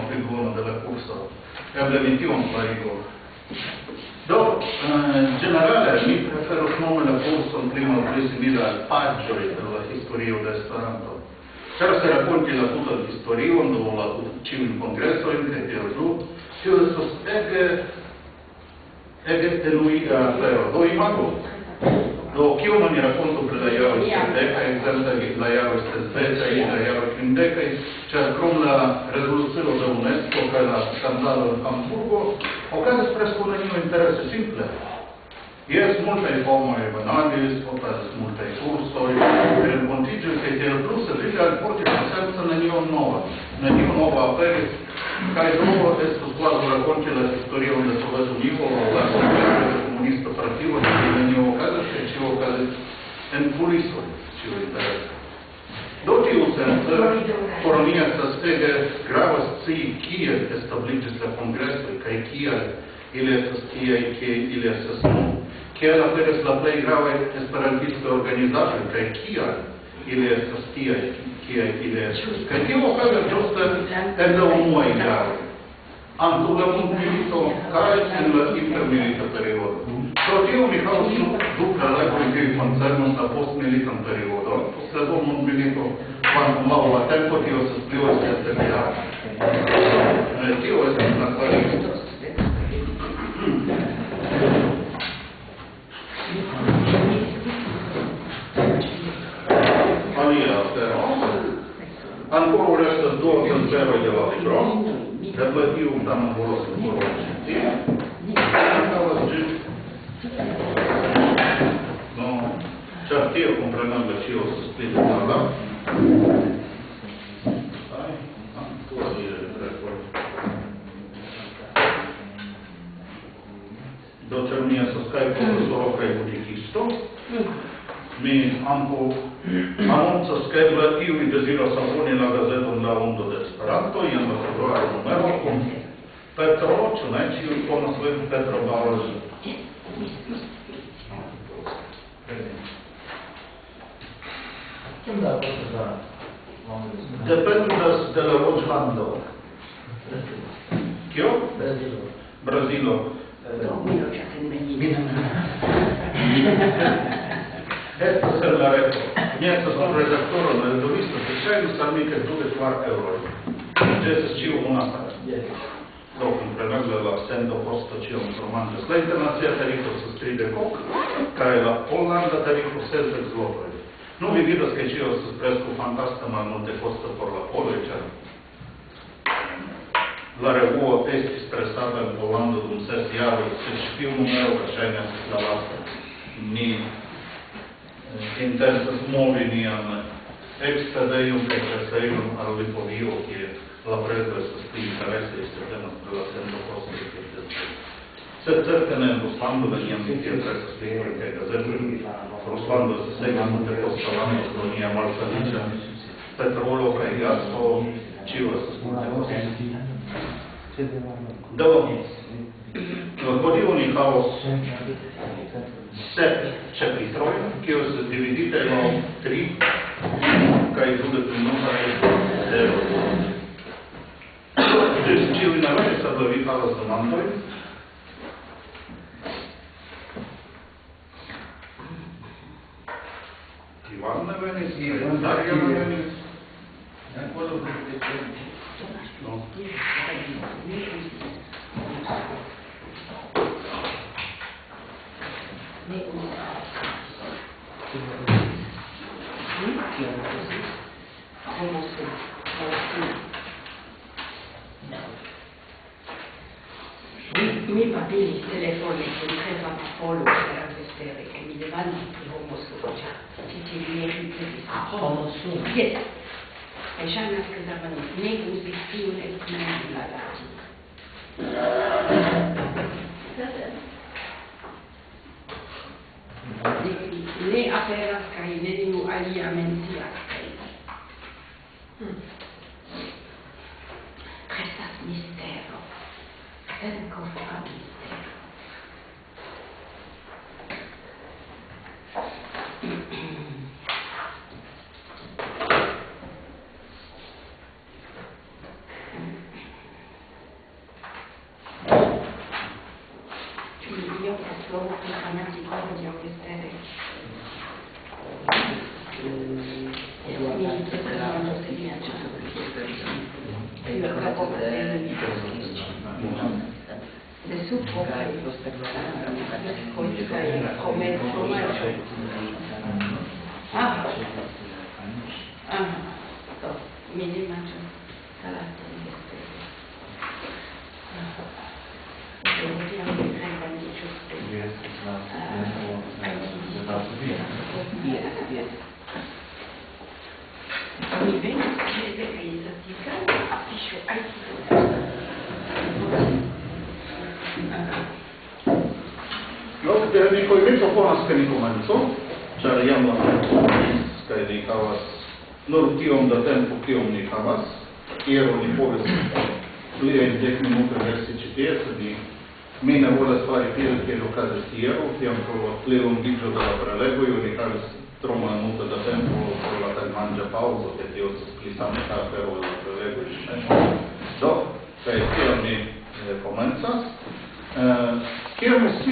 frigono della corsa e abbiamo sparigo. Dopo, in generale, mi prefero il nome della corsa prima o simile al paggio della storia dell'Esperanto. C'era se racconti la tutta la storia, quando c'è un congresso in che è giù, che è lui però, dove imago. Do kio mi racconto per la jaro stendeka, exemple la jaro stendeka i la jaro kvindeka, ĉar krom la rezolucio de UNESCO kaj la skandalo en Hamburgo, okazis preskaŭ neniu interese simple. Jes, multaj homoj venadis, okazis multaj kursoj, renkontiĝis kaj tiel pluse vidi alporti koncepton neniu nova aperis, kaj do estus kvazaŭ rakonti la historion de Sovetunio, la comunista partito, neniu okazis, kaj ĉio okazis en kulisoj, ĉio interesa. Do tiu sense, por mi estas ege grava scii kiel establiĝis la kongresoj kaj kiel ili estas tiaj, kiel ili estas nun. Kiel aperis la plej gravaj esperantistaj organizaĵoj kaj kiel ili estas tiaj, kiel ili estas. Kaj tio okazas ĝuste en la unuaj jaroj, antaŭ la mondmilito kaj en la intermilita periodo. Pro tio mi havas du prelegoj kiuj koncernas la postmilitan periodon. Post la dua mondmilito, kvankam laŭ la tempo tio estas pli ol 70 jaroj. Tio estas la klarigo. Ancora restas du exempleroj de la libro, eble tiu tamen volas informeci. Havas ĝin. No, ĉar tio kompreneble ĉio estas pli detala. Do ĉar mi estas kaj profesoro kaj budikisto, mi ankaŭ annoncas che iuj deziras aboni la gazeton La Ondo de Esperanto en la februara numero kun Petro, ĉu ne? Ĉiuj konas lin, Petro Bauer. Kiom da kostas Dependas de la loĝlando. Kio? Brazilo. Estas en la reto. Mi estas un redaktoro, un eldovisto, que ŝajnis al mi ke 24 euroj. Ĝi estas ĉiumonata. Do, kompreneble la sendo kosto ĉion tromanĝas. La internacia tarifo estas 30 kaj la pollanda tarifo 60 zlotoj. Nu, vi vidas, ke ĉio estas preskaŭ fantasta malmultekosta por la poloj, ĉar la revuo estis presata en Pollando dum 6 jaroj, sed tiu numero verŝajne estis la lasta. Mi intensas movi nian ekspedejum kaj ĉasejum al Lipovio, kie la prezo estas pli interesa, se temas pri la sendokostoj. Sed certe ne en Ruslando neniam mi tiel presas libroj kaj gazetoj. Ruslando estas ege multekosta lando, pro nia malfeliĉa petrolo kaj gaso, ĉio estas multekosta. Do, hodiaŭ ni havas 7 ĉapitrojn, kiuj estas dividitaj laŭ 3 kaj 20 minutaj eroj. Ĝis ĉiuj ne venis, eble vi havas demandojn. Ivan ne venis, Darja ne venis. No. Mi babilis telefone kun greva Apollo per vespere kaj mi demandis pri homosexuala. Ĉi tiu ne ricevis Homosexuala. Yes. Kaj ŝajnas ke Zavanis ne uzis tiun esprimon en la latino. Ne aperas kaj neniu alia mencias kaj restas mistero. Senkosta mistero. floru informații coruzia orchestere. De supporre come to minimum salate este. Oni vem de criza tica, fișo aici. No, nekoj metropolanska nikomanco, čar jamo kaj nekavas nur kiom da tempo kiom nekavas, kiero ni povis pliaj 10 minutoj versi ĉi tie, sed mi ne volas fari tiel kiel okazis hieraŭ, kiam pro plilongiĝo de la prelegoj oni havis tro malmulte da tempo por la tagmanĝa paŭzo, ke tio estas pli sankta afero ol la prelegoj.